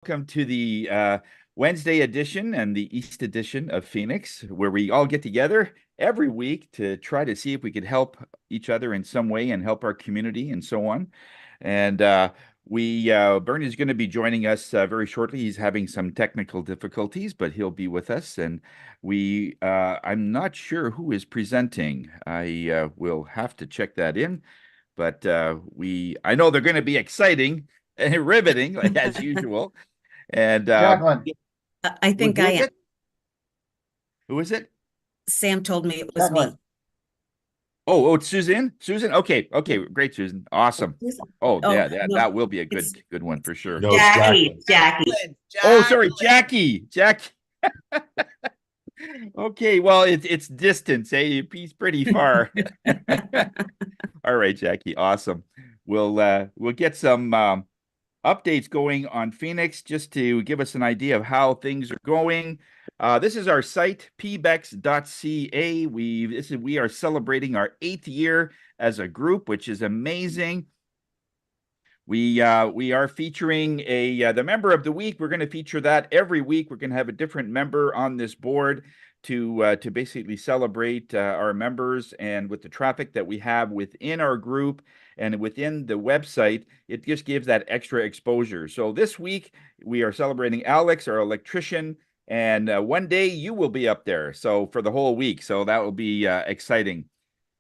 Welcome to the Wednesday edition and the East edition of Phoenix, where we all get together every week to try to see if we could help each other in some way and help our community and so on. And Bernie is going to be joining us very shortly. He's having some technical difficulties, but he'll be with us. And I'm not sure who is presenting. I will have to check that in, but I know they're going to be exciting and riveting, like as usual. And Jacqueline, I think who I is am. it? Who is it? Sam told me it was Jacqueline. me. Oh, it's Susan. Susan. Okay, great, Susan. Awesome. Oh, Oh, yeah, no, that will be a it's good one for sure. No, it's Jackie. Jacqueline. Jackie. Oh, sorry, Jackie. Jackie. Okay, well, it's distance, eh? He's pretty far. All right, Jackie. Awesome. We'll get some updates going on Phoenix just to give us an idea of how things are going. This is our site, pbex.ca. We are celebrating our 8th year as a group, which is amazing. We are featuring the member of the week. We're going to feature that every week. We're going to have a different member on this board to basically celebrate our members, and with the traffic that we have within our group and within the website, it just gives that extra exposure. So this week we are celebrating Alex, our electrician, and one day you will be up there. So for the whole week, so that will be exciting.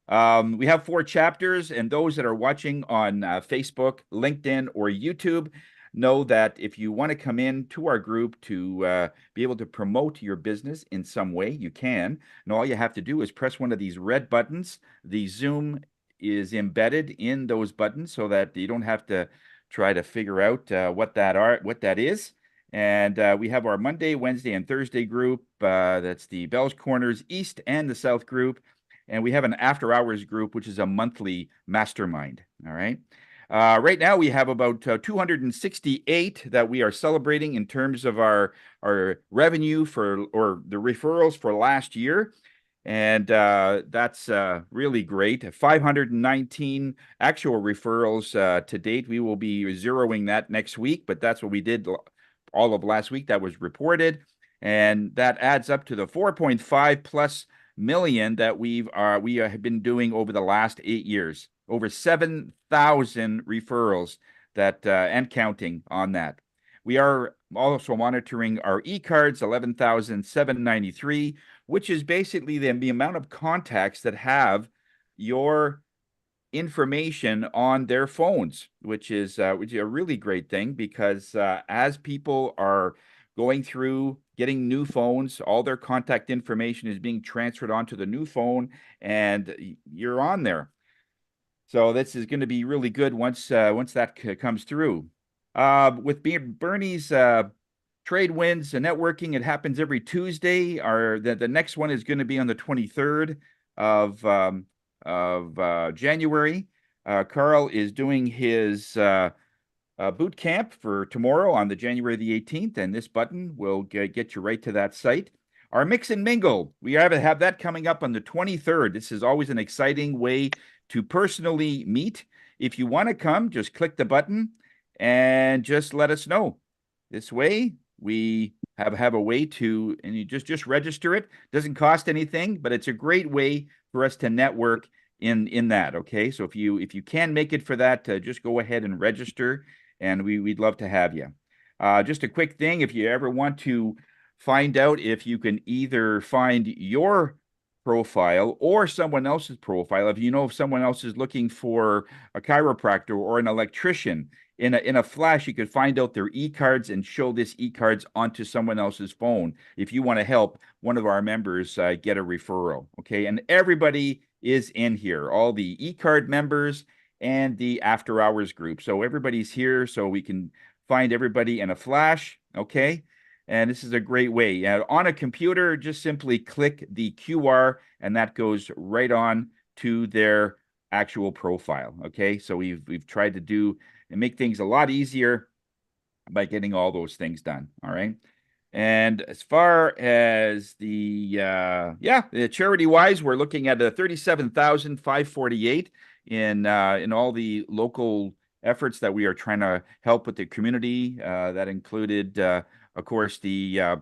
We have 4 chapters, and those that are watching on Facebook, LinkedIn, or YouTube know that if you want to come in to our group to be able to promote your business in some way, you can. And all you have to do is press one of these red buttons. The Zoom is embedded in those buttons so that you don't have to try to figure out what that is. And we have our Monday, Wednesday, and Thursday group. That's the Bell's Corners East and the South group. And we have an after hours group, which is a monthly mastermind. All right. Right now, we have about 268 that we are celebrating in terms of our revenue or the referrals for last year. And that's really great. 519 actual referrals to date. We will be zeroing that next week, but that's what we did all of last week. That was reported. And that adds up to the 4.5 plus million that we have been doing over the last 8 years. Over 7,000 referrals that and counting on that. We are also monitoring our e-cards, 11,793, which is basically the amount of contacts that have your information on their phones, which is a really great thing because as people are going through getting new phones, all their contact information is being transferred onto the new phone, and you're on there. So this is going to be really good once that comes through. With Bernie's trade wins and networking, it happens every Tuesday. The next one is going to be on the 23rd of January. Carl is doing his boot camp for tomorrow on the January the 18th, and this button will get you right to that site. Our mix and mingle, we have that coming up on the 23rd. This is always an exciting way to personally meet. If you want to come, just click the button and just let us know. This way, we have a way to, and you just register it. Doesn't cost anything, but it's a great way for us to network in that. Okay, so if you can make it for that, just go ahead and register, and we'd love to have you. Just a quick thing, if you ever want to find out if you can either find your profile or someone else's profile, if you know if someone else is looking for a chiropractor or an electrician, in a flash, you could find out their e-cards and show this e-cards onto someone else's phone if you want to help one of our members get a referral. Okay, and everybody is in here, all the e-card members and the after hours group. So everybody's here, so we can find everybody in a flash. Okay. And this is a great way. On a computer, just simply click the QR, and that goes right on to their actual profile. Okay, so we've tried to do and make things a lot easier by getting all those things done. All right. And as far as the charity wise, we're looking at a 37,548 in all the local efforts that we are trying to help with the community. That included, of course, the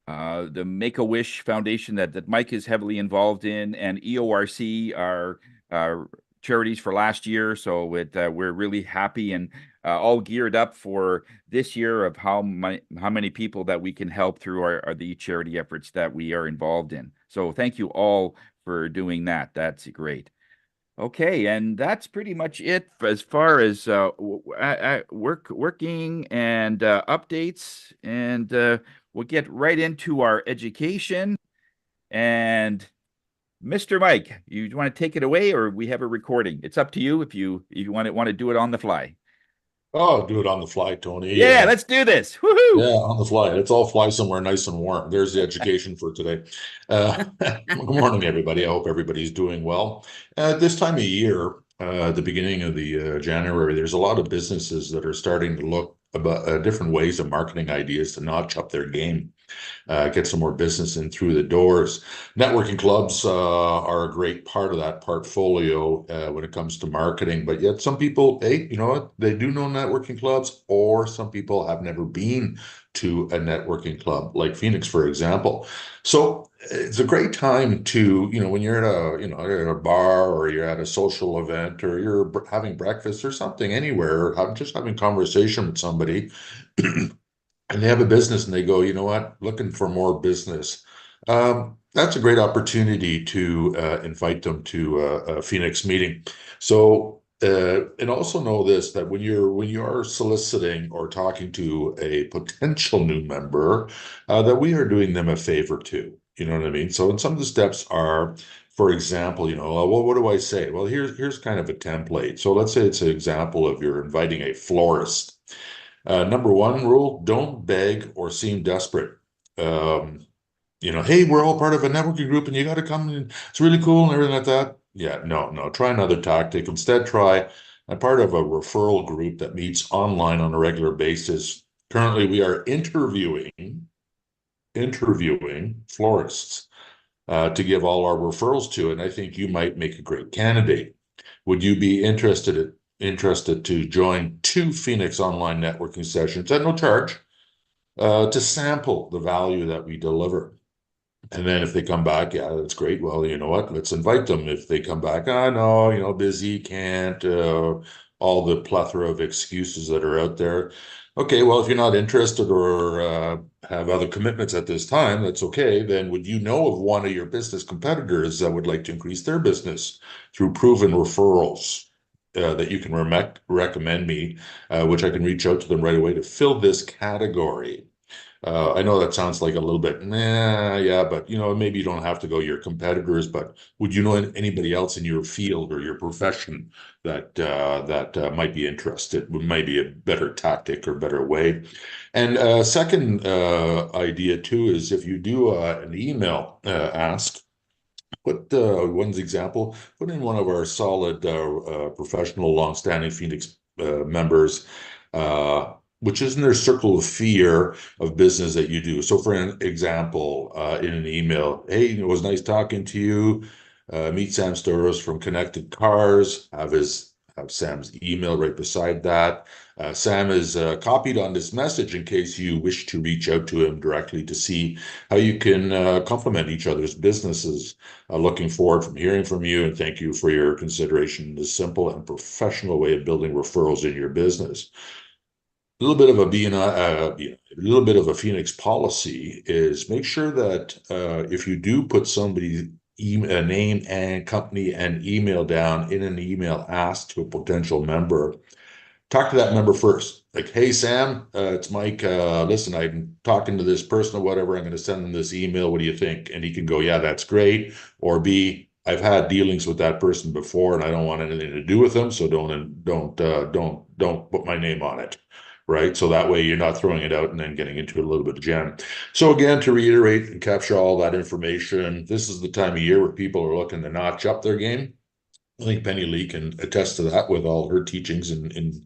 Make-A-Wish Foundation that Mike is heavily involved in, and EORC, our charities for last year. So we're really happy and all geared up for this year of how many people that we can help through the charity efforts that we are involved in. So thank you all for doing that. That's great. Okay, and that's pretty much it as far as working and updates, and we'll get right into our education. And Mr. Mike, you want to take it away, or we have a recording? It's up to you if you want to do it on the fly. Oh, do it on the fly, Tony. Yeah, let's do this. Yeah, Woohoo! on the fly. Let's all fly somewhere nice and warm. There's the education for today. Good morning, everybody. I hope everybody's doing well. This time of year, the beginning of the January, there's a lot of businesses that are starting to look about different ways of marketing ideas to notch up their game. Get some more business in through the doors. Networking clubs are a great part of that portfolio when it comes to marketing. But yet some people, hey, you know what? They do know networking clubs, or some people have never been to a networking club, like Phoenix, for example. So it's a great time to, when you're at a bar, or you're at a social event, or you're having breakfast or something anywhere, just having conversation with somebody. And they have a business and they go, you know what, looking for more business. That's a great opportunity to invite them to a Phoenix meeting. So, and also know this, that when you are soliciting or talking to a potential new member, that we are doing them a favor too. You know what I mean? So, and some of the steps are, for example, well, what do I say? Well, here's kind of a template. So let's say it's an example of you're inviting a florist. Number one rule, don't beg or seem desperate. Hey, we're all part of a networking group and you got to come and it's really cool and everything like that. Yeah, no, try another tactic. Instead, try a part of a referral group that meets online on a regular basis. Currently, we are interviewing florists to give all our referrals to, and I think you might make a great candidate. Would you be interested to join 2 Phoenix online networking sessions at no charge to sample the value that we deliver? And then if they come back, yeah, that's great. Well, you know what? Let's invite them. If they come back, no, busy, can't, all the plethora of excuses that are out there. Okay, well, if you're not interested or have other commitments at this time, that's okay. Then would you know of one of your business competitors that would like to increase their business through proven referrals? That you can recommend me, which I can reach out to them right away to fill this category. I know that sounds like a little bit, nah, yeah, but maybe you don't have to go your competitors, but would you know anybody else in your field or your profession that might be interested? Might be a better tactic or better way. And second idea too is if you do an email ask. Put one's example, put in one of our solid professional, long-standing Phoenix members, which is in their circle of fear of business that you do. So, for an example, in an email, hey, it was nice talking to you. Meet Sam Storos from Connected Cars. Have Sam's email right beside that. Sam is copied on this message in case you wish to reach out to him directly to see how you can complement each other's businesses. Looking forward from hearing from you, and thank you for your consideration in this simple and professional way of building referrals in your business. A little bit of a little bit of a Phoenix policy is make sure that if you do put somebody's name and company and email down in an email asked to a potential member, talk to that member first. Like, hey, Sam, it's Mike. Listen, I'm talking to this person or whatever. I'm going to send them this email. What do you think? And he can go, yeah, that's great. Or B, I've had dealings with that person before, and I don't want anything to do with them. So don't put my name on it. Right. So that way you're not throwing it out and then getting into a little bit of jam. So again, to reiterate and capture all that information, this is the time of year where people are looking to notch up their game. I think Penny Lee can attest to that with all her teachings in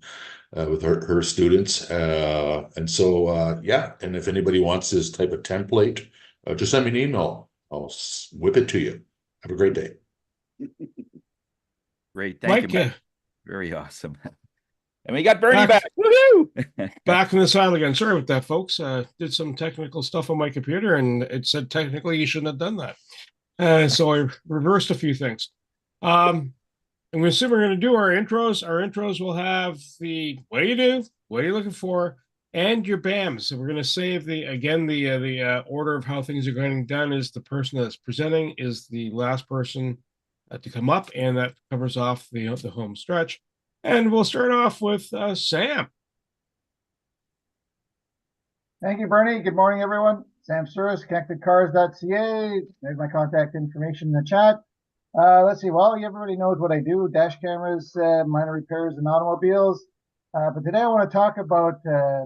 with her students. And so, yeah, and if anybody wants this type of template, just send me an email. I'll whip it to you. Have a great day. Great. Thank you, Mike, Mike. Very awesome. And we got Bernie back. Woohoo! Back in the saddle again. Sorry about that, folks. Did some technical stuff on my computer, and it said technically you shouldn't have done that. So I reversed a few things. And we assume we're going to do our intros. Our intros will have the what do you do, what are you looking for, and your BAMs. So we're going to save the order of how things are going done is the person that's presenting is the last person to come up, and that covers off the home stretch. And we'll start off with Sam. Thank you, Bernie. Good morning, everyone. Sam Suris, connectedcars.ca. There's my contact information in the chat. Let's see. Well, everybody knows what I do, dash cameras, minor repairs in automobiles. But today I want to talk about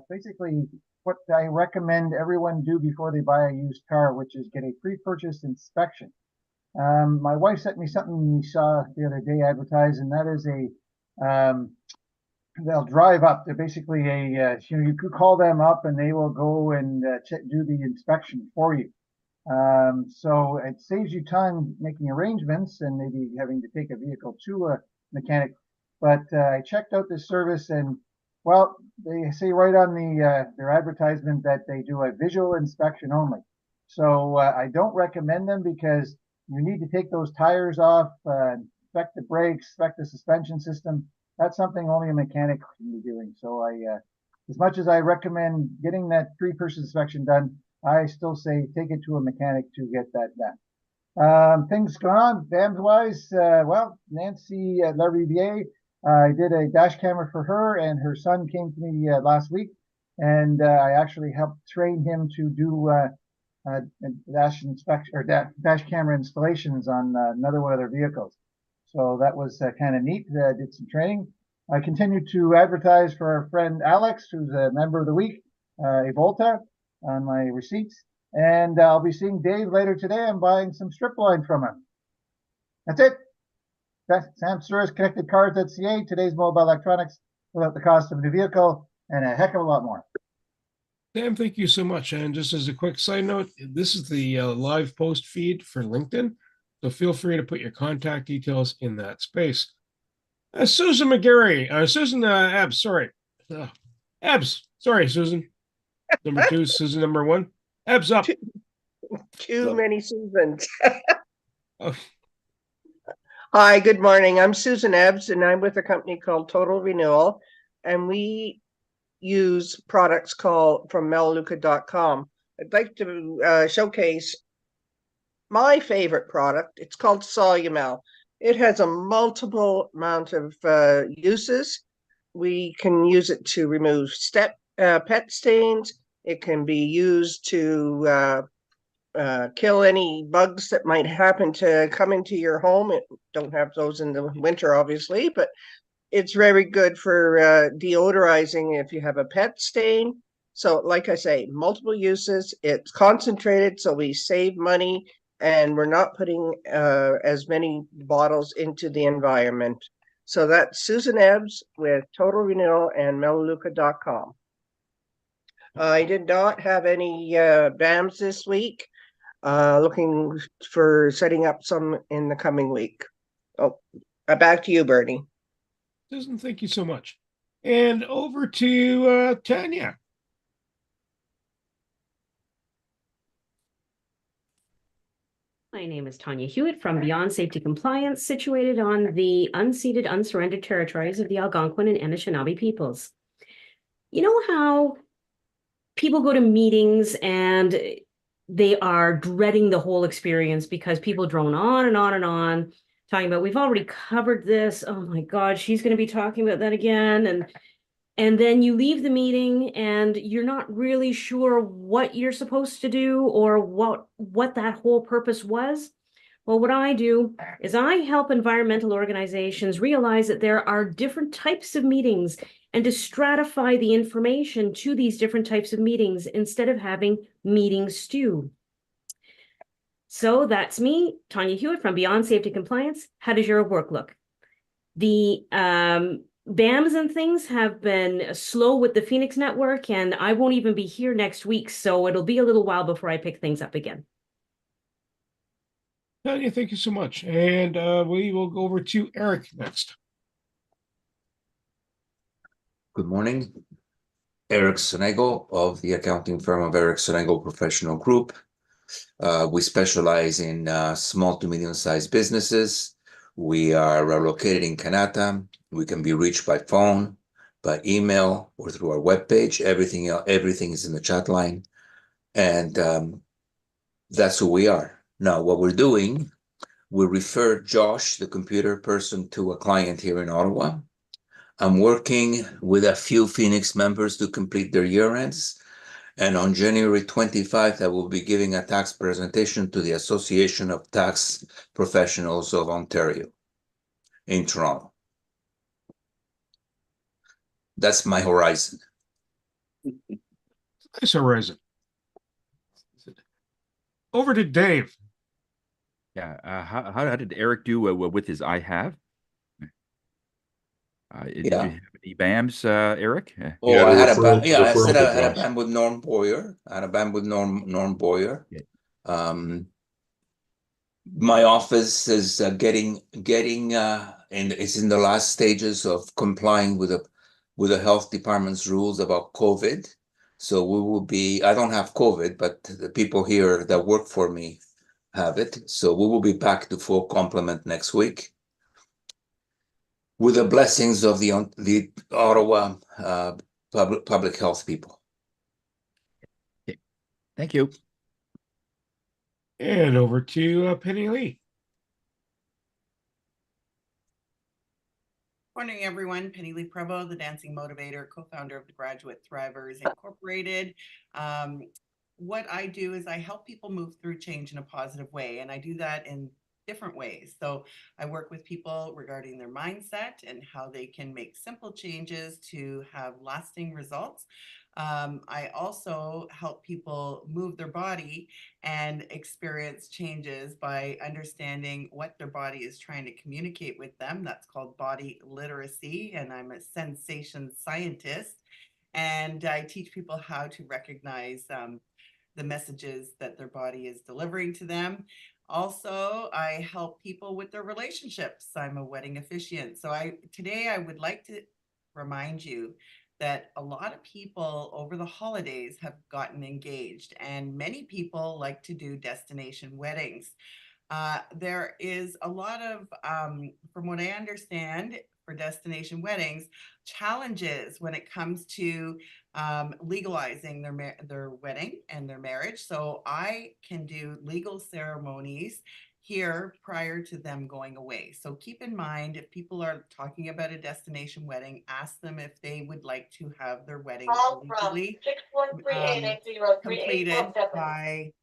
basically what I recommend everyone do before they buy a used car, which is get a pre-purchase inspection. My wife sent me something we saw the other day advertised, and that is they'll drive up. They're basically you could call them up and they will go and do the inspection for you. So it saves you time making arrangements and maybe having to take a vehicle to a mechanic. But I checked out this service, and well, they say right on their advertisement that they do a visual inspection only. So I don't recommend them because you need to take those tires off, inspect the brakes, inspect the suspension system. That's something only a mechanic can be doing. So as much as I recommend getting that pre-purchase inspection done, I still say take it to a mechanic to get that done. Things going on, BAMs wise. Well, Nancy Lariviere, I did a dash camera for her, and her son came to me last week, and I actually helped train him to do dash inspection or dash camera installations on another one of their vehicles. So that was kind of neat. Did some training. I continued to advertise for our friend Alex, who's a member of the week, Evolta, on my receipts. And I'll be seeing Dave later today. I'm buying some strip line from him. That's it. That's Sam Suris, connectedcars.ca. Today's mobile electronics without the cost of a new vehicle and a heck of a lot more. Sam, thank you so much. And just as a quick side note, this is the live post feed for LinkedIn. So feel free to put your contact details in that space. Susan McGarry, Susan Ebbs, sorry. Ebbs, sorry, Susan. Number 2, Susan number 1. Ebbs up. Too many Susans. Oh. Hi, good morning. I'm Susan Ebbs, and I'm with a company called Total Renewal, and we use products from melaleuca.com. I'd like to showcase my favorite product. It's called Solumel. It has a multiple amount of uses. We can use it to remove pet stains. It can be used to kill any bugs that might happen to come into your home. It don't have those in the winter, obviously, but it's very good for deodorizing if you have a pet stain. So like I say, multiple uses. It's concentrated, so we save money, and we're not putting as many bottles into the environment. So that's Susan Ebbs with Total Renewal and melaleuca.com. I did not have any BAMs this week. Looking for setting up some in the coming week. Oh, back to you, Bernie. Susan, thank you so much. And over to Tanya. My name is Tanya Hewitt from Beyond Safety Compliance, situated on the unceded, unsurrendered territories of the Algonquin and Anishinaabe peoples. You know how people go to meetings and they are dreading the whole experience because people drone on and on and on, talking about, we've already covered this. Oh my God, she's going to be talking about that again. And then you leave the meeting and you're not really sure what you're supposed to do or what that whole purpose was. Well, what I do is I help environmental organizations realize that there are different types of meetings and to stratify the information to these different types of meetings instead of having meeting stew. So that's me, Tanya Hewitt from Beyond Safety Compliance. How does your work look? The BAMs and things have been slow with the Phoenix network, and I won't even be here next week, so it'll be a little while before I pick things up again. Tanya, thank you so much. And we will go over to Eric next. Good morning. Eric Sonego of the accounting firm of Eric Sonego Professional Group. We specialize in small to medium-sized businesses. We are located in Kanata. We can be reached by phone, by email, or through our webpage. Everything is in the chat line. And that's who we are. Now, what we're doing, we refer Josh, the computer person, to a client here in Ottawa. I'm working with a few Phoenix members to complete their year ends. And on January 25th, I will be giving a tax presentation to the Association of Tax Professionals of Ontario in Toronto. That's my horizon. Nice horizon. Over to Dave. Yeah. How did Eric do with his I have? Did you Yeah. have any BAMs, Eric? Oh, Yeah, I had referral- I said referral I had a jobs. BAM with Norm Boyer. I had a BAM with Norm Boyer. Yeah. My office is getting and it's in the last stages of complying with the health department's rules about COVID. So we will be, I don't have COVID, but the people here that work for me have it. So we will be back to full complement next week with the blessings of the Ottawa public health people. Thank you. And over to Penny Lee. Morning, everyone. Penny Lee Prevo, the Dancing Motivator, co-founder of the Graduate Thrivers Incorporated. What I do is I help people move through change in a positive way, and I do that in different ways. So I work with people regarding their mindset and how they can make simple changes to have lasting results. I also help people move their body and experience changes by understanding what their body is trying to communicate with them. That's called body literacy, and I'm a sensation scientist. And I teach people how to recognize the messages that their body is delivering to them. Also, I help people with their relationships. I'm a wedding officiant. So today I would like to remind you that a lot of people over the holidays have gotten engaged, and many people like to do destination weddings. There is a lot of, from what I understand, for destination weddings, challenges when it comes to legalizing their wedding and their marriage. So I can do legal ceremonies here prior to them going away. So keep in mind, if people are talking about a destination wedding, ask them if they would like to have their wedding legally completed by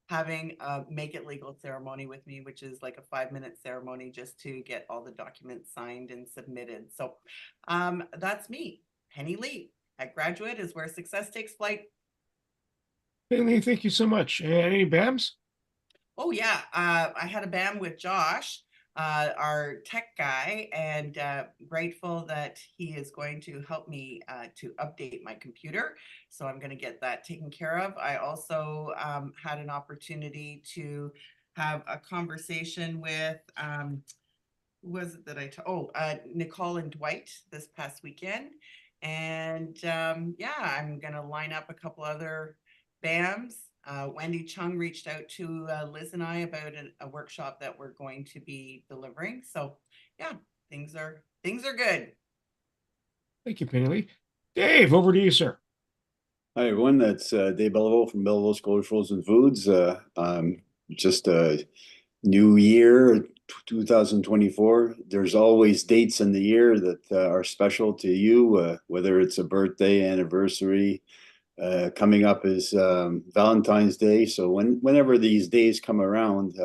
having a make it legal ceremony with me, which is like a 5-minute ceremony just to get all the documents signed and submitted. So that's me, Penny Lee. At Graduate is where success takes flight. Penny Lee, thank you so much. And any BAMs? Oh yeah, I had a BAM with Josh, our tech guy, and grateful that he is going to help me to update my computer. So I'm going to get that taken care of. I also had an opportunity to have a conversation with, who was it that Nicole and Dwight this past weekend. And yeah, I'm going to line up a couple other BAMs. Wendy Chung reached out to Liz and I about a workshop that we're going to be delivering. So yeah, things are good. Thank you, Penny Lee. Dave, over to you, sir. Hi, everyone. That's Dave Belleville from Belleville School Frozen Foods. Just a new year, 2024. There's always dates in the year that are special to you, whether it's a birthday, anniversary. Coming up is Valentine's Day. So whenever these days come around,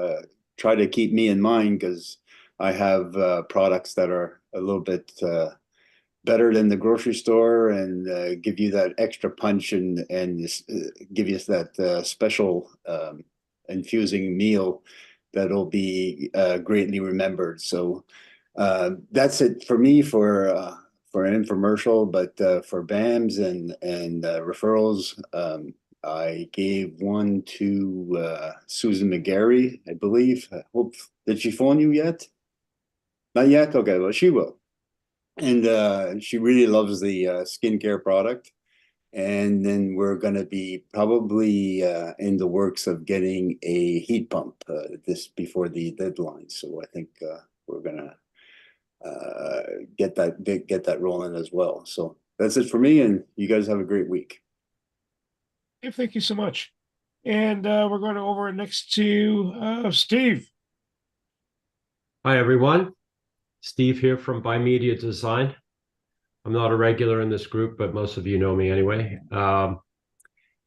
try to keep me in mind, because I have products that are a little bit better than the grocery store, and give you that extra punch and give you that special infusing meal that'll be greatly remembered. So that's it for me for an infomercial. But for BAMs and referrals, I gave one to Susan McGarry, I believe. Did she phone you yet? Not yet? Okay, well, she will. and she really loves the skincare product. And then we're going to be probably in the works of getting a heat pump this before the deadline. So I think we're going to get that rolling as well. So that's it for me, and you guys have a great week. Hey, thank you so much. And we're going over next to Steve. Hi, everyone. Steve here from By Media Design. I'm not a regular in this group, but most of you know me anyway.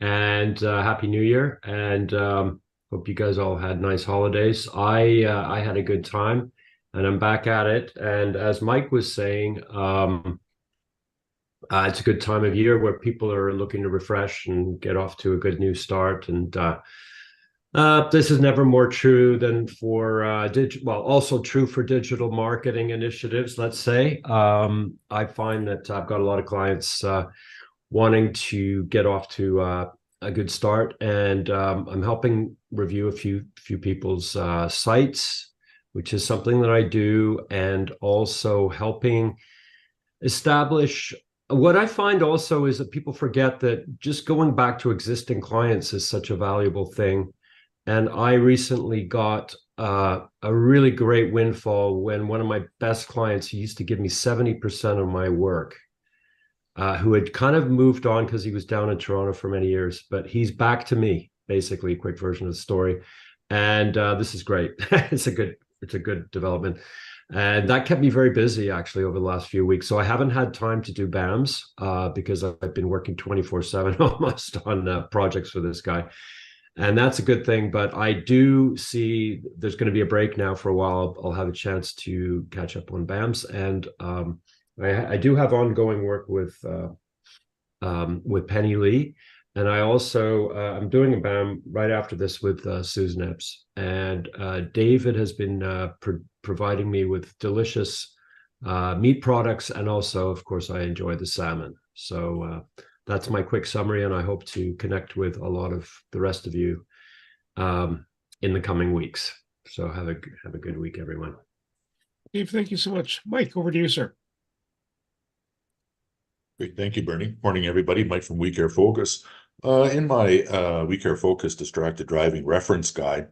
And Happy New Year. And hope you guys all had nice holidays. I had a good time, and I'm back at it. And as Mike was saying, it's a good time of year where people are looking to refresh and get off to a good new start. And this is never more true than for also true for digital marketing initiatives, let's say. I find that I've got a lot of clients wanting to get off to a good start, and I'm helping review a few people's sites, which is something that I do, and also helping establish. What I find also is that people forget that just going back to existing clients is such a valuable thing. And I recently got a really great windfall when one of my best clients, he used to give me 70% of my work, who had kind of moved on because he was down in Toronto for many years, but he's back to me, basically, a quick version of the story. And this is great. It's a good development. And that kept me very busy, actually, over the last few weeks. So I haven't had time to do BAMs because I've been working 24/7 almost on projects for this guy. And that's a good thing. But I do see there's going to be a break now for a while. I'll have a chance to catch up on BAMs. And I do have ongoing work with Penny Lee. And I also, I'm doing a BAM right after this with Susan Epps. And David has been providing me with delicious meat products. And also, of course, I enjoy the salmon. So that's my quick summary. And I hope to connect with a lot of the rest of you in the coming weeks. So have a good week, everyone. Steve, thank you so much. Mike, over to you, sir. Great. Thank you, Bernie. Morning, everybody. Mike from We Care Focus. In my We Care Focus Distracted Driving Reference Guide,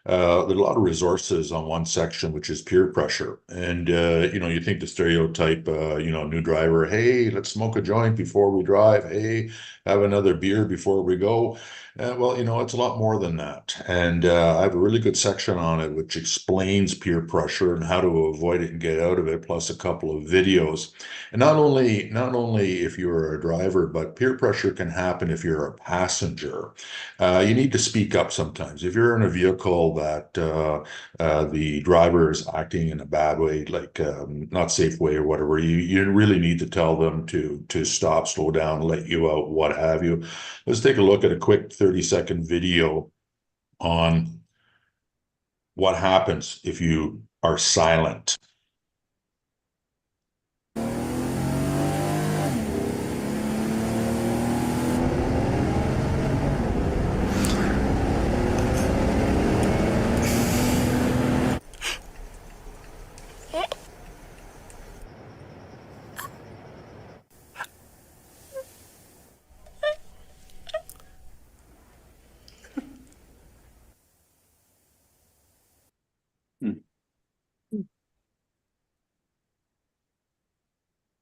there are a lot of resources on one section, which is peer pressure. And, you think the stereotype, new driver, hey, let's smoke a joint before we drive. Hey, have another beer before we go. Well, it's a lot more than that. And I have a really good section on it, which explains peer pressure and how to avoid it and get out of it, plus a couple of videos. And not only if you're a driver, but peer pressure can happen if you're a passenger. You need to speak up sometimes. If you're in a vehicle that the driver is acting in a bad way, like not safe way or whatever, you really need to tell them to stop, slow down, let you out, what have you. Let's take a look at a quick 30-second video on what happens if you are silent.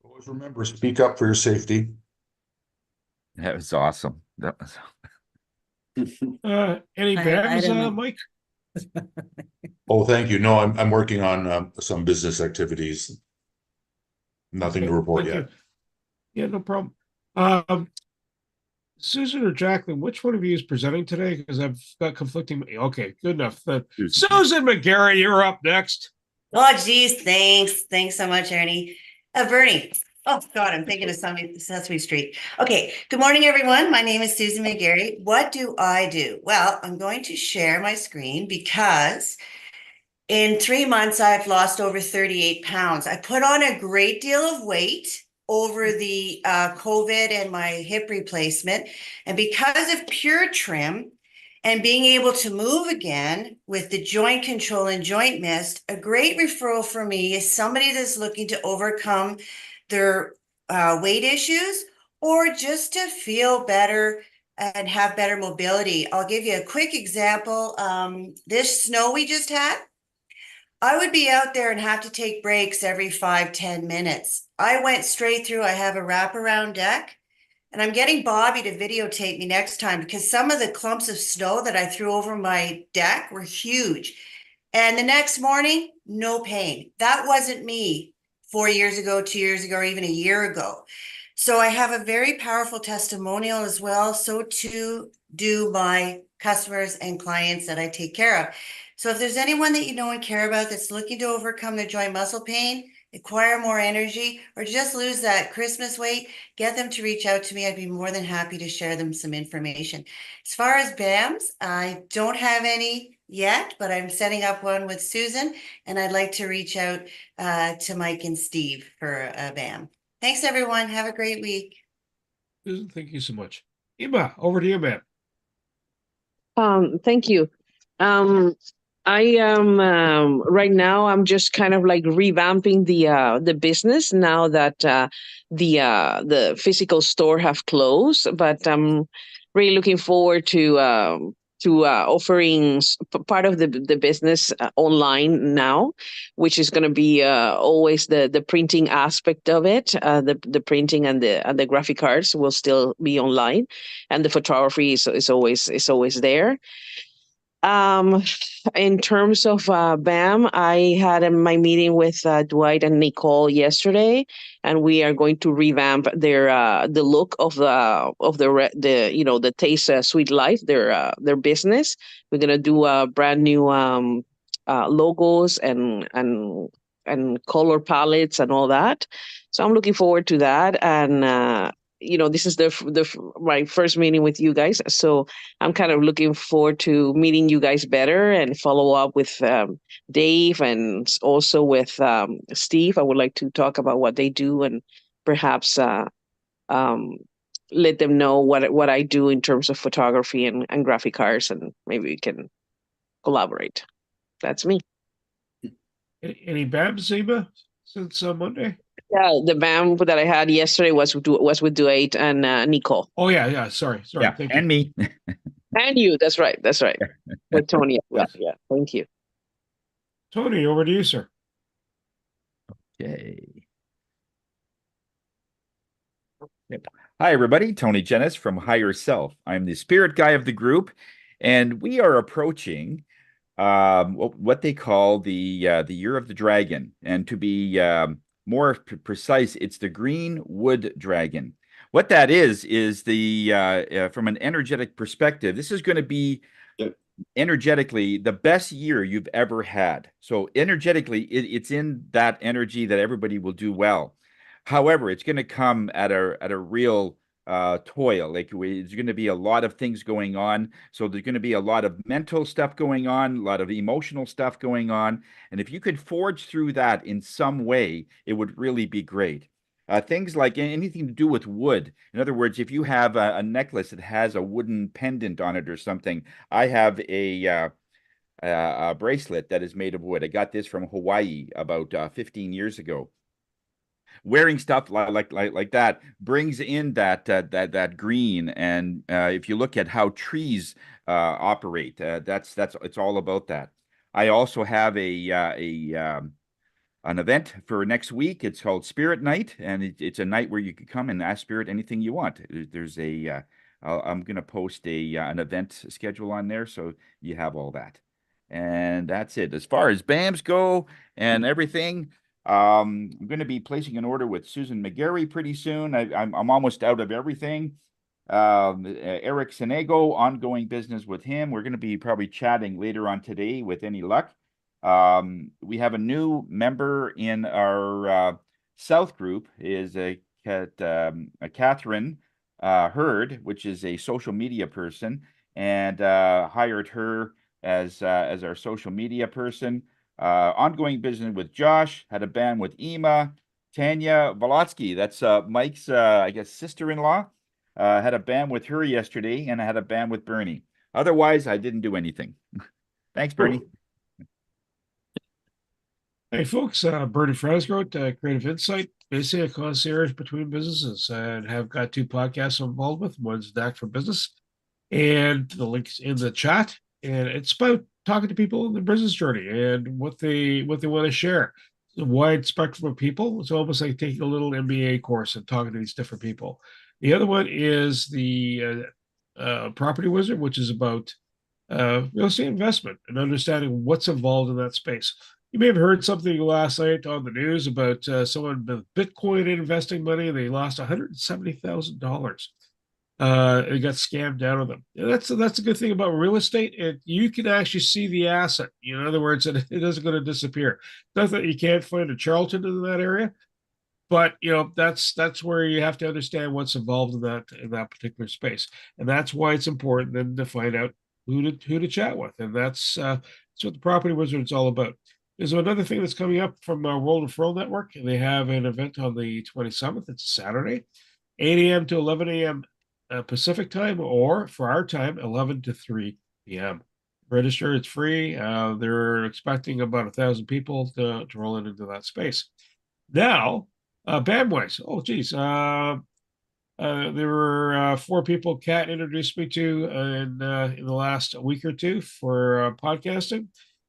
Always remember, speak up for your safety. That was awesome. That was... Any I BAMs, don't know. Mike? Oh, thank you. No, I'm working on some business activities. Nothing to report Thank yet. you. Yeah, no problem. Susan or Jacqueline, which one of you is presenting today? Because I've got conflicting. Okay, good enough. Susan McGarry, you're up next. Oh, geez, thanks. Thanks so much, Ernie. Bernie. Oh, God, I'm thinking of Sesame Street. Okay, good morning, everyone. My name is Susan McGarry. What do I do? Well, I'm going to share my screen because in 3 months, I've lost over 38 pounds. I put on a great deal of weight over the COVID and my hip replacement. And because of Pure Trim, and being able to move again with the joint control and joint mist, a great referral for me is somebody that's looking to overcome their weight issues or just to feel better and have better mobility. I'll give you a quick example. This snow we just had, I would be out there and have to take breaks every 5-10 minutes. I went straight through. I have a wraparound deck. And I'm getting Bobby to videotape me next time because some of the clumps of snow that I threw over my deck were huge. And the next morning, no pain. That wasn't me 4 years ago, 2 years ago, or even a year ago. So I have a very powerful testimonial as well. So too do my customers and clients that I take care of. So if there's anyone that you know and care about that's looking to overcome their joint muscle pain, acquire more energy, or just lose that Christmas weight, get them to reach out to me. I'd be more than happy to share them some information. As far as BAMs, I don't have any yet, but I'm setting up one with Susan, and I'd like to reach out to Mike and Steve for a BAM. Thanks, everyone. Have a great week. Susan, thank you so much. Iba, over to you, ma'am. Thank you. I am right now. I'm just kind of like revamping the business now that the physical store have closed. But I'm really looking forward to offering part of the business online now, which is going to be always the printing aspect of it. The printing and the graphic cards will still be online, and the photography is always there. In terms of BAM, I had my meeting with Dwight and Nicole yesterday, and we are going to revamp their the look of the Taste Sweet Life, their business. We're gonna do brand new logos and color palettes and all that. So I'm looking forward to that, and this is my first meeting with you guys, so I'm kind of looking forward to meeting you guys better and follow up with Dave and also with Steve. I would like to talk about what they do and perhaps let them know what I do in terms of photography and graphic cards, and maybe we can collaborate. That's me. Any BAMs, Iba, since Monday? Yeah, the BAM that I had yesterday was with Dwight and Nicole. Oh yeah. Sorry. Yeah, Thank and you. me. And you. That's right. With Tony. Yeah. Thank you. Tony, over to you, sir. Okay. Yep. Hi, everybody. Tony Jennis from Higher Self. I'm the spirit guy of the group, and we are approaching what they call the Year of the Dragon. And to be more precise, it's the Green Wood Dragon. What that is the from an energetic perspective, this is going to be energetically the best year you've ever had. So energetically, it's in that energy that everybody will do well. However, it's going to come at a real toil. Like there's going to be a lot of things going on. So there's going to be a lot of mental stuff going on, a lot of emotional stuff going on. And if you could forge through that in some way, it would really be great. Things like anything to do with wood. In other words, if you have a necklace that has a wooden pendant on it or something, I have a bracelet that is made of wood. I got this from Hawaii about 15 years ago. Wearing stuff like that brings in that green, and if you look at how trees operate, that's it's all about that. I also have an event for next week. It's called Spirit Night, and it's a night where you can come and ask Spirit anything you want. There's I'm going to post an event schedule on there, so you have all that. And that's it. As far as BAMs go and everything, I'm going to be placing an order with Susan McGarry pretty soon. I'm almost out of everything. Eric Senego, ongoing business with him. We're going to be probably chatting later on today with any luck. We have a new member in our South group is a Catherine Hurd, which is a social media person, and hired her as our social media person. Ongoing business with Josh, had a band with Ema, Tanya Volotsky, that's Mike's I guess sister-in-law. Had a band with her yesterday, and I had a band with Bernie. Otherwise, I didn't do anything. Thanks, Bernie. Hey folks, Bernie Frasgroat, Creative Insight, basically a concierge between businesses, and have got 2 podcasts I'm involved with. One's DAC for Business, and the link's in the chat. And it's about talking to people in the business journey and what they want to share. It's a wide spectrum of people. It's almost like taking a little MBA course and talking to these different people. The other one is the Property Wizard, which is about real estate investment and understanding what's involved in that space. You may have heard something last night on the news about someone with Bitcoin investing money. They lost $170,000. It got scammed out of them. And that's a good thing about real estate. You can actually see the asset. In other words, it isn't going to disappear. Not that you can't find a Charlton in that area, but that's where you have to understand what's involved in that particular space, and that's why it's important then to find out who to chat with, and that's what the Property Wizard is all about. There's another thing that's coming up from World Referral Network, and they have an event on the 27th. It's a Saturday, 8 a.m. to 11 a.m. Pacific time, or for our time, 11 to 3 p.m. Register, it's free. They're expecting about 1,000 people to roll into that space. Now, BAM-wise, oh geez, there were 4 people Kat introduced me to in the last week or 2 for podcasting,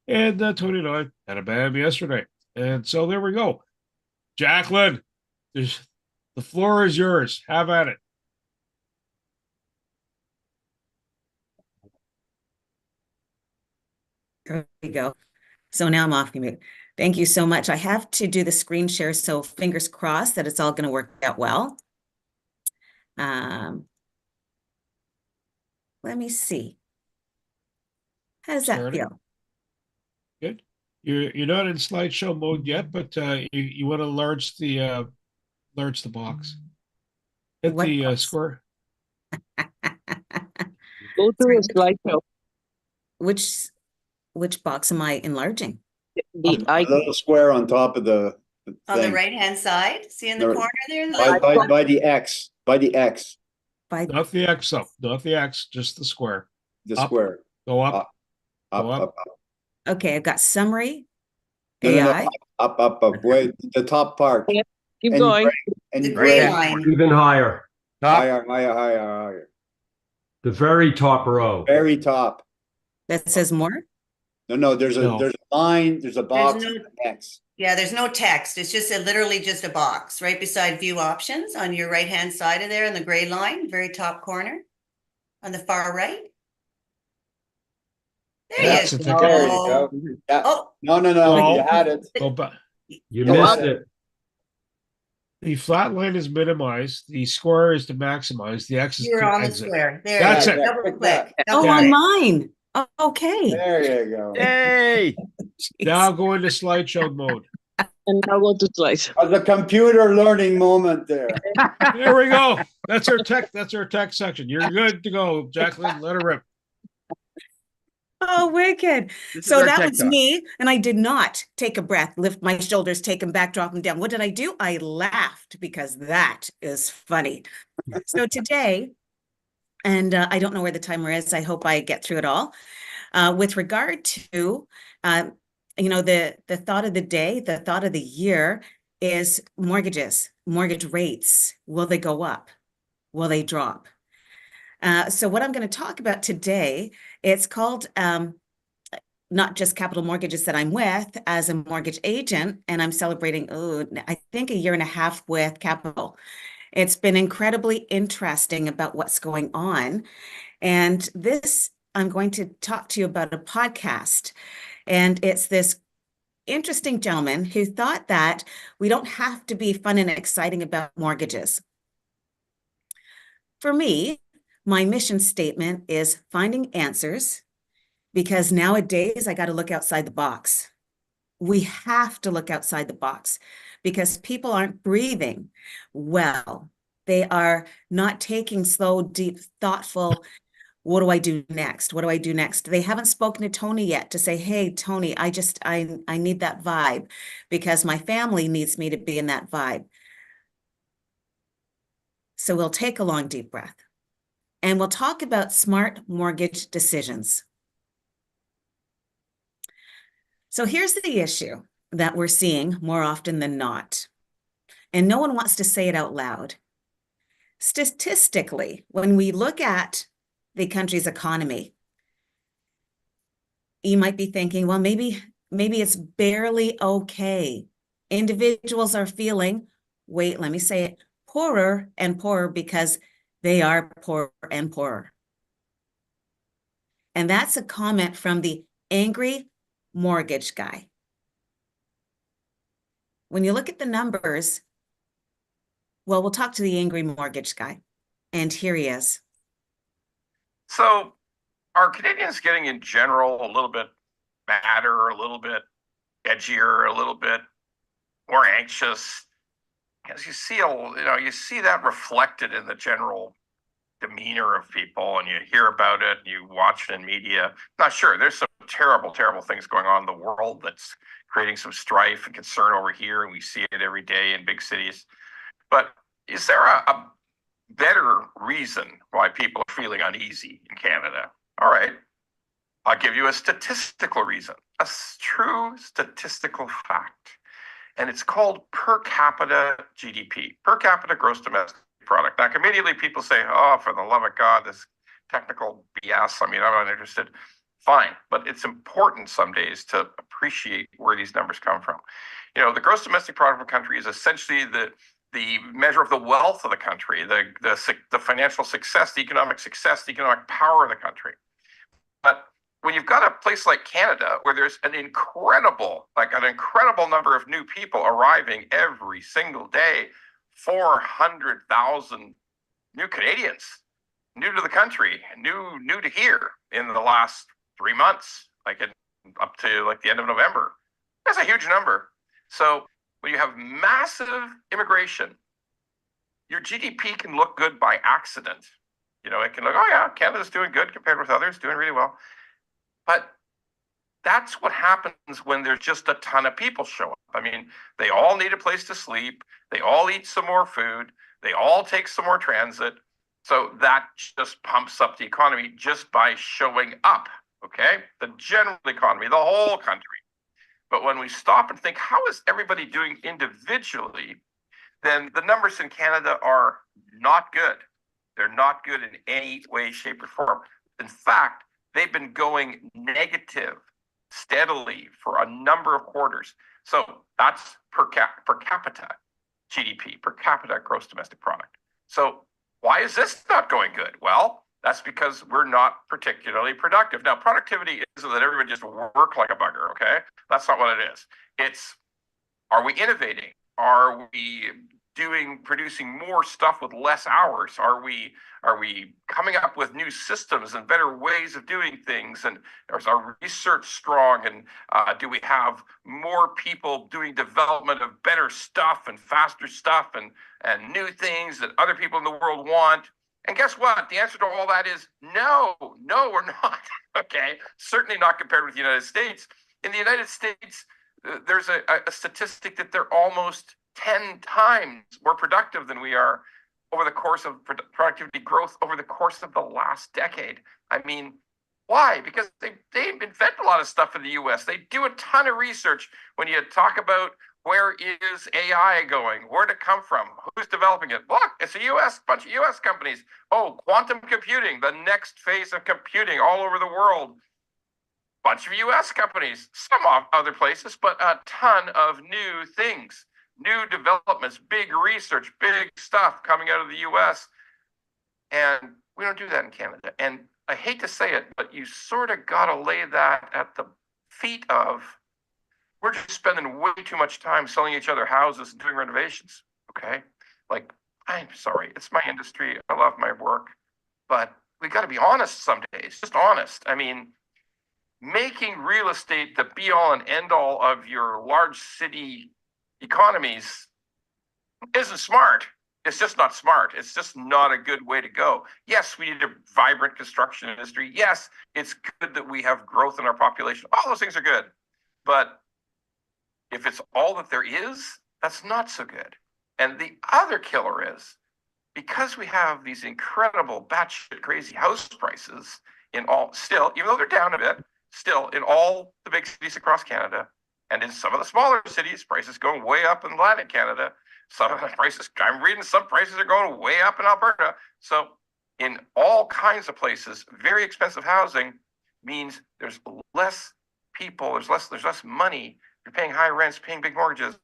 and Tony and I had a BAM yesterday, and so there we go. Jacqueline, the floor is yours. Have at it. There we go. So now I'm off mute. Thank you so much. I have to do the screen share, so fingers crossed that it's all going to work out well. Let me see. How does that feel? Good. You're not in slideshow mode yet, but you want to enlarge the box. Hit What the box? square. Go to the slideshow. Which box am I enlarging? A little square on top of the On the thing. right-hand side, see in the No, corner there? By the X. By the X. Not the X though. Not the X, just the square. The Up. square. Go up. Up, Go up. up. Okay, I've got summary, No, no, AI. no. Up. Wait, the top part. Yep. Keep And going. And The gray Right. line. Even higher. Top. higher. The very top row. Very top. That says more. No, there's a No. line, there's a box, no- and an X. Yeah, there's no text. It's just literally just a box right beside view options on your right-hand side of there in the gray line, very top corner on the far right. There That's you the go. ticket. There you go. Yeah. Oh, No, No. you had it. Go back. You Go missed up. it. The flat line is minimized. The square is to maximize. The X is you're to on the exit. square. There, That's you it. go. Double Click click. that. Oh, Double on click. mine. Oh, okay. There you go. Yay! Now go into slideshow mode. And now go to slides. The computer learning moment there. There we go. That's our tech section. You're good to go, Jacqueline. Let her rip. Oh, wicked. This is So our that tech was talk. me, and I did not take a breath, lift my shoulders, take them back, drop them down. What did I do? I laughed because that is funny. So today, and I don't know where the timer is. I hope I get through it all. With regard to, the thought of the day, the thought of the year is mortgages, mortgage rates. Will they go up? Will they drop? So what I'm going to talk about today, it's called Not Just Capital Mortgages that I'm with as a mortgage agent, and I'm celebrating, I think, a year and a half with Capital. It's been incredibly interesting about what's going on. And this, I'm going to talk to you about a podcast. And it's this interesting gentleman who thought that we don't have to be fun and exciting about mortgages. For me, my mission statement is finding answers, because nowadays I got to look outside the box. We have to look outside the box because people aren't breathing well. They are not taking slow, deep, thoughtful, what do I do next? What do I do next? They haven't spoken to Tony yet to say, hey, Tony, I need that vibe because my family needs me to be in that vibe. So we'll take a long, deep breath. and we'll talk about smart mortgage decisions. So here's the issue that we're seeing more often than not, and no one wants to say it out loud. Statistically, when we look at the country's economy, you might be thinking, well, maybe it's barely okay. Individuals are feeling, wait, let me say it, poorer and poorer because they are poorer and poorer. And that's a comment from the angry mortgage guy. When you look at the numbers, well, we'll talk to the angry mortgage guy. And here he is. So are Canadians getting in general a little bit madder, a little bit edgier, a little bit more anxious? Because you see, you see that reflected in the general demeanor of people, and you hear about it, and you watch it in media. Not sure, there's some terrible, terrible things going on in the world that's creating some strife and concern over here, and we see it every day in big cities. But is there a better reason why people are feeling uneasy in Canada? All right, I'll give you a statistical reason, a true statistical fact. And it's called per capita GDP, per capita gross domestic product. Now, immediately people say, oh, for the love of God, this technical BS. I mean, I'm not interested. Fine, but it's important some days to appreciate where these numbers come from. You know, the gross domestic product of a country is essentially the measure of the wealth of the country, the financial success, the economic power of the country. But when you've got a place like Canada, where there's an incredible number of new people arriving every single day, 400,000 new Canadians, new to the country, new to here in the last 3 months, up to the end of November. That's a huge number. So when you have massive immigration, your GDP can look good by accident. You know, it can look, oh yeah, Canada's doing good compared with others, doing really well. But that's what happens when there's just a ton of people show up. I mean, they all need a place to sleep. They all eat some more food. They all take some more transit. So that just pumps up the economy just by showing up, okay? The general economy, the whole country. But when we stop and think, how is everybody doing individually, then the numbers in Canada are not good. They're not good in any way, shape, or form. In fact, they've been going negative steadily for a number of quarters. So that's per capita GDP, per capita gross domestic product. So why is this not going good? Well, that's because we're not particularly productive. Now, productivity isn't that everybody just work like a bugger, okay? That's not what it is. It's, are we innovating? Are we producing more stuff with less hours? Are we coming up with new systems and better ways of doing things? And is our research strong? And do we have more people doing development of better stuff and faster stuff and new things that other people in the world want? And guess what? The answer to all that is no, we're not. Okay, certainly not compared with the United States. In the United States, there's a statistic that they're almost 10 times more productive than we are over the course of productivity growth over the course of the last decade. I mean, why? Because they invent a lot of stuff in the US. They do a ton of research. When you talk about where is AI going, where'd it come from, who's developing it? Look, it's a bunch of US companies. Oh, quantum computing, the next phase of computing all over the world. Bunch of US companies, some other places, but a ton of new things. New developments, big research, big stuff coming out of the US. And we don't do that in Canada. And I hate to say it, but you sort of got to lay that at the feet of, we're just spending way too much time selling each other houses and doing renovations, okay? I'm sorry, it's my industry. I love my work. But we got to be honest some days, just honest. I mean, making real estate the be all and end all of your large city economies isn't smart. It's just not smart. It's just not a good way to go. Yes, we need a vibrant construction industry. Yes, it's good that we have growth in our population. All those things are good. But if it's all that there is, that's not so good. And the other killer is because we have these incredible batshit crazy house prices in all, still, even though they're down a bit, still in all the big cities across Canada, and in some of the smaller cities, prices going way up in Atlantic Canada. Some of the prices, I'm reading some prices are going way up in Alberta. So in all kinds of places, very expensive housing means there's less people, there's less money. You're paying high rents, paying big mortgages.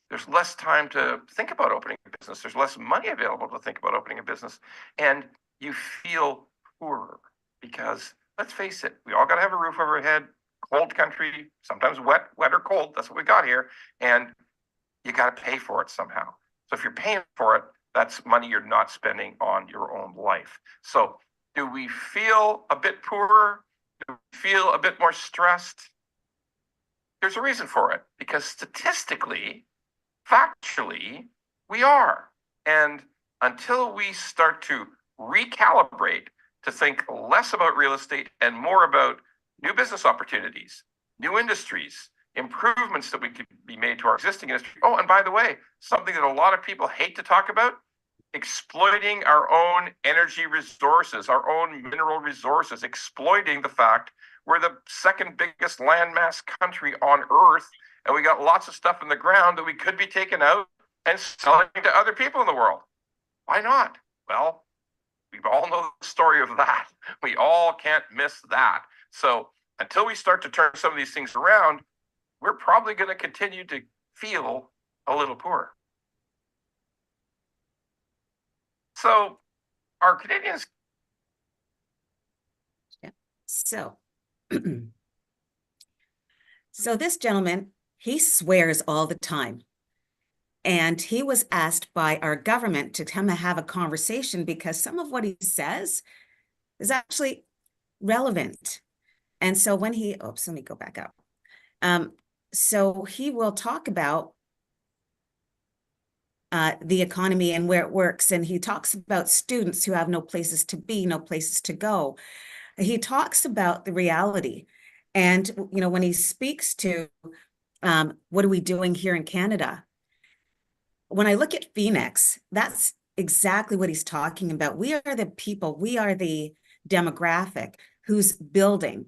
There's less time to think about opening a business. There's less money available to think about opening a business. And you feel poorer because, let's face it, we all got to have a roof over our head, cold country, sometimes wet or cold. That's what we got here. And you got to pay for it somehow. So if you're paying for it, that's money you're not spending on your own life. So do we feel a bit poorer? Do we feel a bit more stressed? There's a reason for it, because statistically, factually, we are. And until we start to recalibrate to think less about real estate and more about new business opportunities, new industries, improvements that we could be made to our existing industry. Oh, and by the way, something that a lot of people hate to talk about, exploiting our own energy resources, our own mineral resources, exploiting the fact we're the second biggest landmass country on Earth, and we got lots of stuff in the ground that we could be taking out and selling to other people in the world. Why not? Well, we all know the story of that. We all can't miss that. So until we start to turn some of these things around, we're probably going to continue to feel a little poor. So are Canadians... Yeah. So, so this gentleman, he swears all the time. And he was asked by our government to come and have a conversation because some of what he says is actually relevant. And so when he, oops, let me go back up. So he will talk about the economy and where it works. And he talks about students who have no places to be, no places to go. He talks about the reality. And, you know, when he speaks to what are we doing here in Canada? When I look at Phoenix, that's exactly what he's talking about. We are the people, we are the demographic who's building.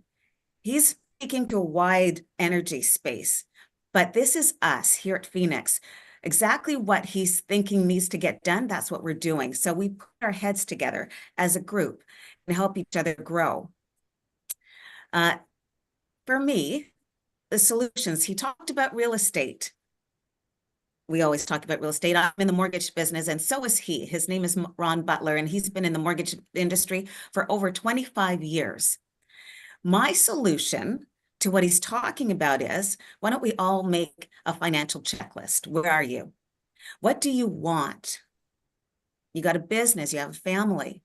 He's speaking to a wide energy space, but this is us here at Phoenix. Exactly what he's thinking needs to get done, that's what we're doing. So we put our heads together as a group and help each other grow. For me, the solutions, he talked about real estate. We always talk about real estate. I'm in the mortgage business, and so is he. His name is Ron Butler, and he's been in the mortgage industry for over 25 years. My solution to what he's talking about is, why don't we all make a financial checklist? Where are you? What do you want? You got a business, you have a family.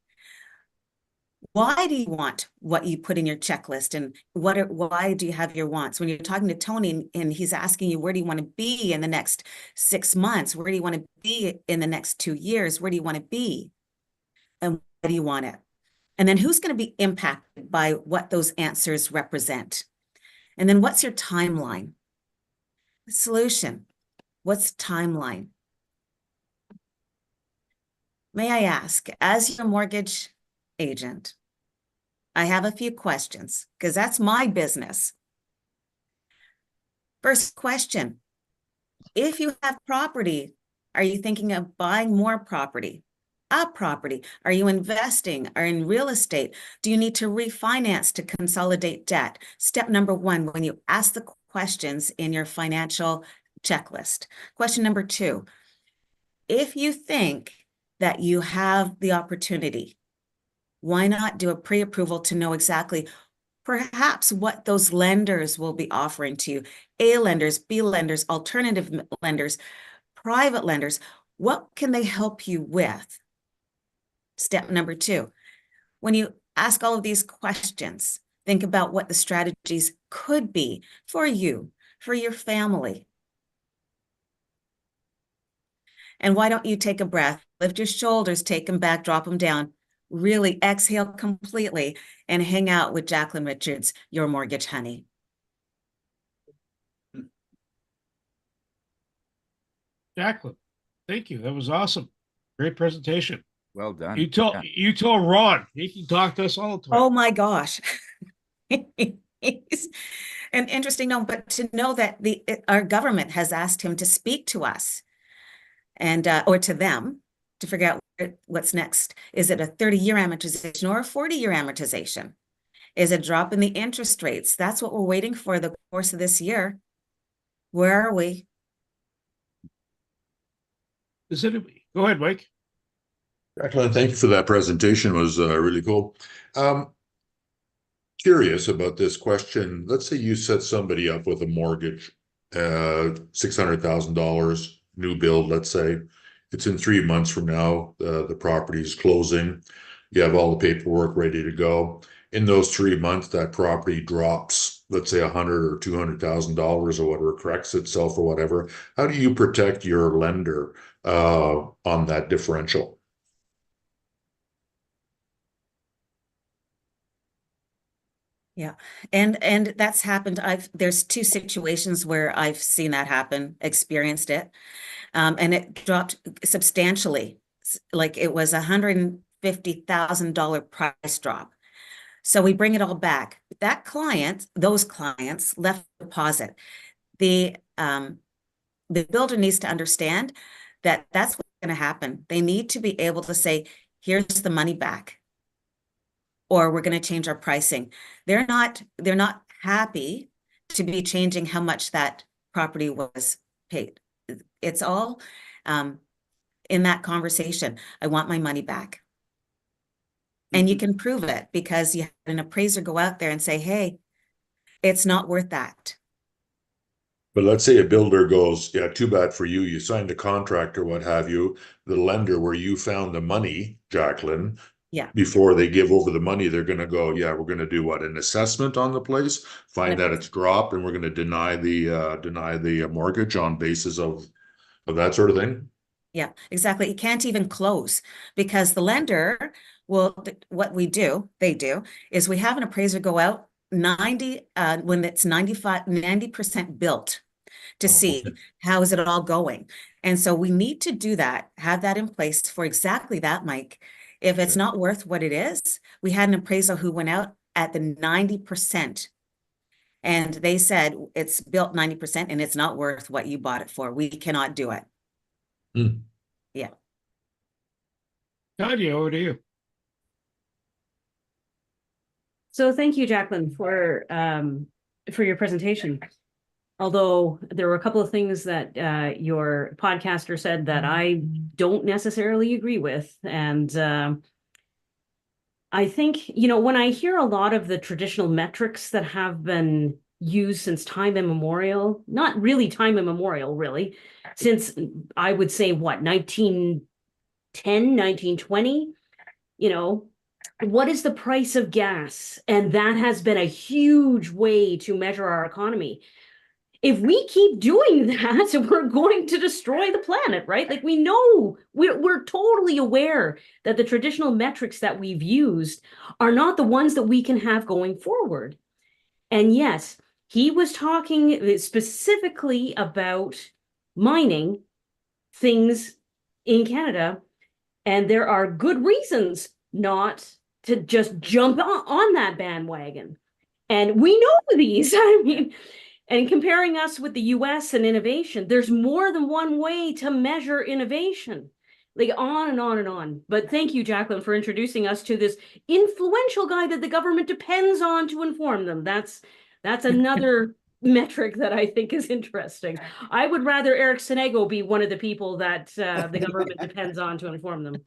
Why do you want what you put in your checklist, and why do you have your wants? When you're talking to Tony and he's asking you, where do you want to be in the next 6 months? Where do you want to be in the next 2 years? Where do you want to be? And why do you want it? And then who's going to be impacted by what those answers represent? And then what's your timeline? The solution. What's the timeline? May I ask, as your mortgage agent, I have a few questions because that's my business. First question, if you have property, are you thinking of buying more property? A property? Are you investing? Are in real estate? Do you need to refinance to consolidate debt? Step number one, when you ask the questions in your financial checklist. Question number two, if you think that you have the opportunity, why not do a pre-approval to know exactly perhaps what those lenders will be offering to you? A lenders, B lenders, alternative lenders, private lenders. What can they help you with? Step number two, when you ask all of these questions, think about what the strategies could be for you, for your family. And why don't you take a breath, lift your shoulders, take them back, drop them down, really exhale completely and hang out with Jacqueline Richards, your mortgage honey. Jacqueline, thank you. That was awesome. Great presentation. Well done. You told Ron he can talk to us all the time. Oh my gosh. He's an interesting note, but to know that our government has asked him to speak to us and or to them to figure out what's next. Is it a 30-year amortization or a 40-year amortization? Is it drop in the interest rates? That's what we're waiting for the course of this year. Where are we? Go ahead, Mike. Jacqueline, thank you for that presentation. It was really cool. Curious about this question. Let's say you set somebody up with a mortgage, $600,000 new build, let's say. It's in 3 months from now, the property is closing. You have all the paperwork ready to go. In those 3 months, that property drops, let's say $100,000 or $200,000 or whatever, corrects itself or whatever. How do you protect your lender on that differential? Yeah. And that's happened. There's 2 situations where I've seen that happen, experienced it. And it dropped substantially. Like it was $150,000 price drop. So we bring it all back. Those clients left a deposit. The builder needs to understand that that's what's going to happen. They need to be able to say, here's the money back, or we're going to change our pricing. They're not happy to be changing how much that property was paid. It's all in that conversation. I want my money back. And you can prove it because you have an appraiser go out there and say, hey, it's not worth that. But let's say a builder goes, yeah, too bad for you. You signed a contract or what have you. The lender where you found the money, Jacqueline, yeah, before they give over the money, they're going to go, yeah, we're going to do what? An assessment on the place, find that it's dropped, and we're going to deny the mortgage on basis of that sort of thing. Yeah, exactly. You can't even close because the lender will, what they do is we have an appraiser go out when it's 90% built to see how is it all going. And so we need to do that, have that in place for exactly that, Mike. If it's not worth what it is, we had an appraiser who went out at the 90%. And they said it's built 90% and it's not worth what you bought it for. We cannot do it. Yeah. Nadia, over to you. So thank you, Jacqueline, for your presentation. Although there were a couple of things that your podcaster said that I don't necessarily agree with. And I think, when I hear a lot of the traditional metrics that have been used since time immemorial, not really time immemorial, really, since I would say, 1910, 1920, what is the price of gas? And that has been a huge way to measure our economy. If we keep doing that, we're going to destroy the planet, right? Like we know, we're totally aware that the traditional metrics that we've used are not the ones that we can have going forward. And yes, he was talking specifically about mining things in Canada, and there are good reasons not to just jump on that bandwagon. And we know these, and comparing us with the US and innovation, there's more than one way to measure innovation, like on and on and on. But thank you, Jacqueline, for introducing us to this influential guy that the government depends on to inform them. That's another metric that I think is interesting. I would rather Eric Sonego be one of the people that the government depends on to inform them.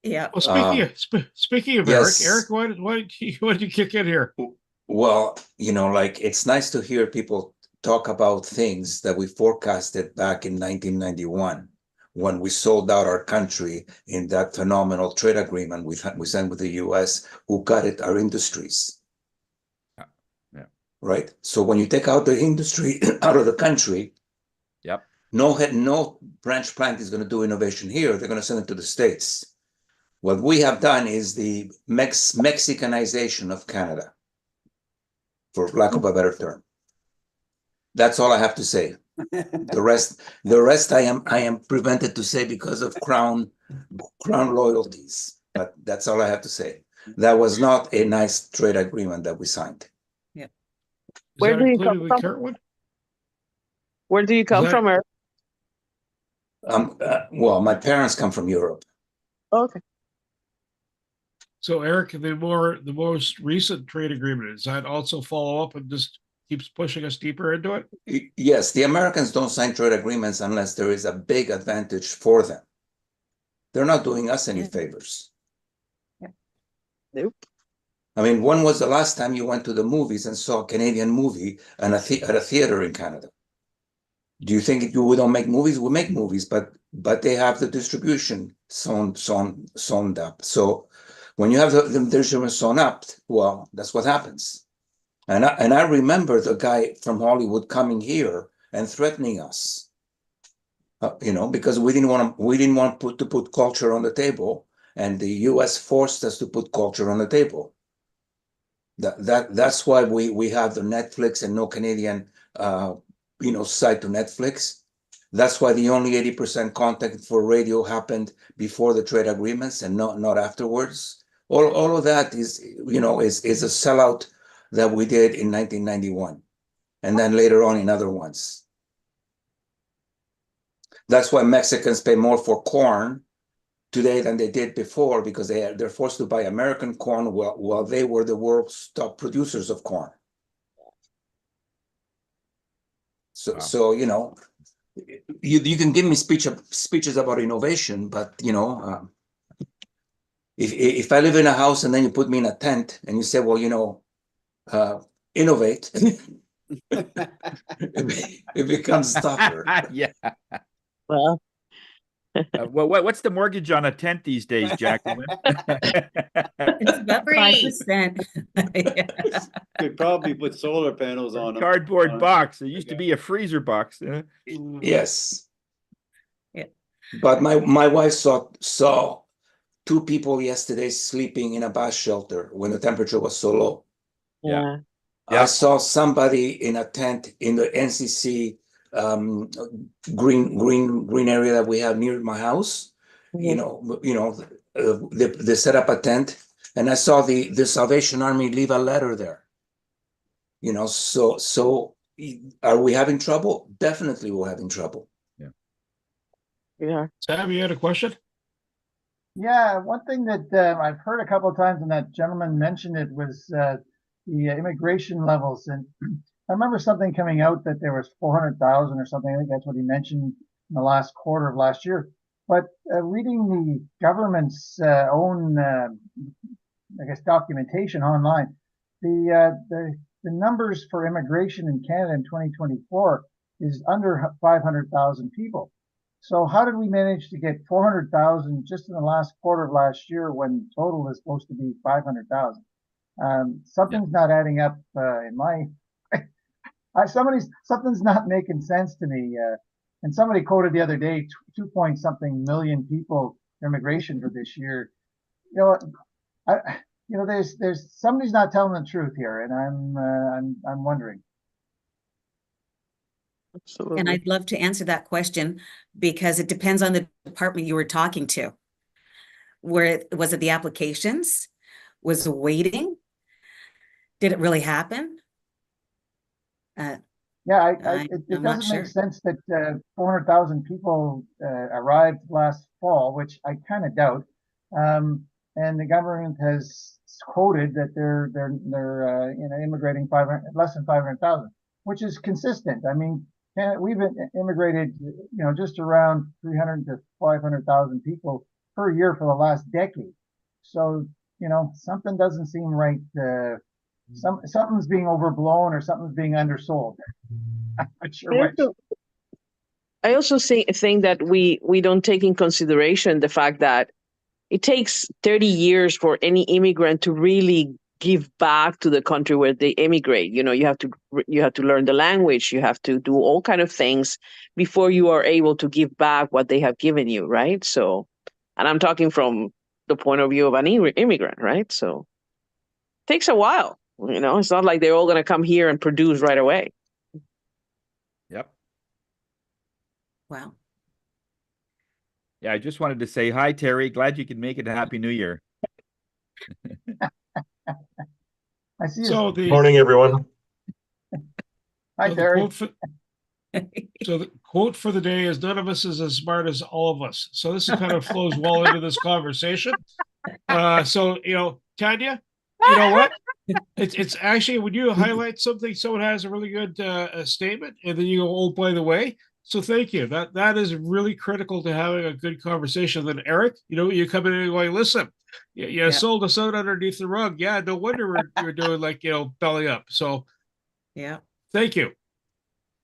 Yeah. Well, speaking of yes. Eric, why did you kick in here? Well, it's nice to hear people talk about things that we forecasted back in 1991 when we sold out our country in that phenomenal trade agreement we signed with the US, who gutted our industries. Yeah. Right? So when you take out the industry out of the country, no branch plant is going to do innovation here. They're going to send it to the States. What we have done is the Mexicanization of Canada, for lack of a better term. That's all I have to say. The rest I am prevented to say because of crown loyalties. But that's all I have to say. That was not a nice trade agreement that we signed. Is Where that do you come included with from? current one? Where do you come that- from, Eric? Well, my parents come from Europe. Okay. So Eric, the most recent trade agreement, does that also follow up and just keeps pushing us deeper into it? Yes, the Americans don't sign trade agreements unless there is a big advantage for them. They're not doing us any favors. Nope. I mean, when was the last time you went to the movies and saw a Canadian movie at a theater in Canada? Do you think we don't make movies? We make movies, but they have the distribution sewn up. So when you have the distribution sewn up, well, that's what happens. And I remember the guy from Hollywood coming here and threatening us, because we didn't want to put culture on the table, and the U.S. forced us to put culture on the table. That's why we have the Netflix and no Canadian site to Netflix. That's why the only 80% contact for radio happened before the trade agreements and not afterwards. All of that is a sellout that we did in 1991, and then later on in other ones. That's why Mexicans pay more for corn today than they did before, because they're forced to buy American corn while they were the world's top producers of corn. So, Wow. so you can give me speeches about innovation, but if I live in a house and then you put me in a tent and you say, well, innovate, it becomes tougher. Yeah. Well, What's the mortgage on a tent these days, Jacqueline? It's about 5%. Could probably put solar panels on them. Cardboard box. It used to be a freezer box. Yes. Yeah. But my wife saw two people yesterday sleeping in a bus shelter when the temperature was so low. yeah. I saw somebody in a tent in the NCC green area that we have near my house. They set up a tent, and I saw the Salvation Army leave a letter there. So are we having trouble? Definitely we're having trouble. Yeah. Sam, you had a question? Yeah, one thing that I've heard a couple of times, and that gentleman mentioned it, was the immigration levels. And I remember something coming out that there was 400,000 or something. I think that's what he mentioned in the last quarter of last year. But reading the government's own, I guess, documentation online, the numbers for immigration in Canada in 2024 is under 500,000 people. So how did we manage to get 400,000 just in the last quarter of last year when total is supposed to be 500,000? Something's not adding up in my. Something's not making sense to me. And somebody quoted the other day 2 point something million people immigration for this year. There's somebody's not telling the truth here, and I'm wondering. Absolutely. And I'd love to answer that question because it depends on the department you were talking to. Was it the applications? Was it waiting? Did it really happen? It I'm not doesn't make sure. sense that 400,000 people arrived last fall, which I kind of doubt. And the government has quoted that they're immigrating less than 500,000, which is consistent. I mean, we've immigrated, just around 300 to 500,000 people per year for the last decade. So, something doesn't seem right. Something's being overblown or something's being undersold. I'm not sure which. I also think that we don't take in consideration the fact that it takes 30 years for any immigrant to really give back to the country where they immigrate. You have to learn the language, you have to do all kind of things before you are able to give back what they have given you, right? So, and I'm talking from the point of view of an immigrant, right? So it takes a while. It's not like they're all going to come here and produce right away. Yep. Wow. Yeah, I just wanted to say hi, Terry. Glad you could make it. Happy New Year. I see. So the Morning, everyone. Hi, so the Terry. quote for so the quote for the day is none of us is as smart as all of us. So this kind of flows well into this conversation. So Tanya, you know what? It's actually when you highlight something, someone has a really good statement, and then you go, "Oh, by the way." So thank you. That is really critical to having a good conversation. Then Eric, you come in and going, "Listen, you Yeah. sold us out underneath the rug. Yeah, no wonder you're doing like belly up." So Yeah. thank you,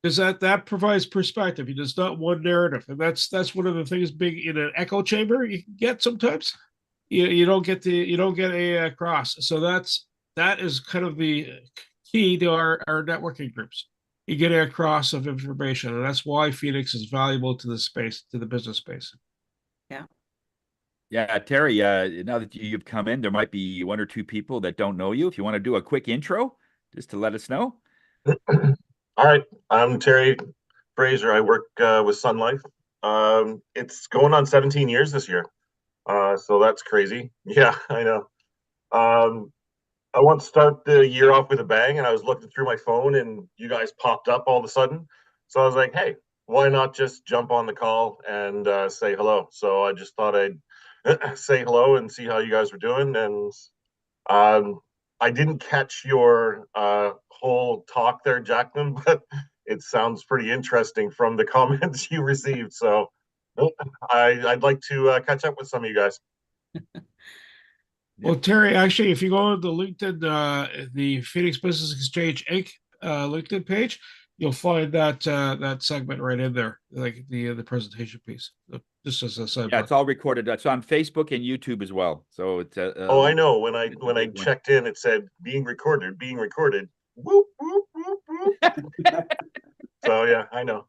because that provides perspective. It's not one narrative, and that's one of the things being in an echo chamber you can get sometimes. You don't get a across. So that is kind of the key to our networking groups. You get a cross of information, and that's why Phoenix is valuable to the space, to the business space. Yeah. Yeah, Terry, now that you've come in, there might be one or two people that don't know you. If you want to do a quick intro, just to let us know. All right, I'm Terry Fraser. I work with Sun Life. It's going on 17 years this year, so that's crazy. Yeah, I know. I want to start the year off with a bang, and I was looking through my phone, and you guys popped up all of a sudden. So I was like, hey, why not just jump on the call and say hello? So I just thought I'd say hello and see how you guys were doing. And I didn't catch your whole talk there, Jacqueline, but it sounds pretty interesting from the comments you received. So I'd like to catch up with some of you guys. Well, Terry, actually, if you go to the LinkedIn, the Phoenix Business Exchange Inc. LinkedIn page, you'll find that segment right in there, like the presentation piece. Just as a sidebar. Yeah, it's all recorded. It's on Facebook and YouTube as well. So it's Oh, I know. When I checked in, it said being recorded, being recorded. Whoop, whoop, whoop, whoop. So yeah, I know.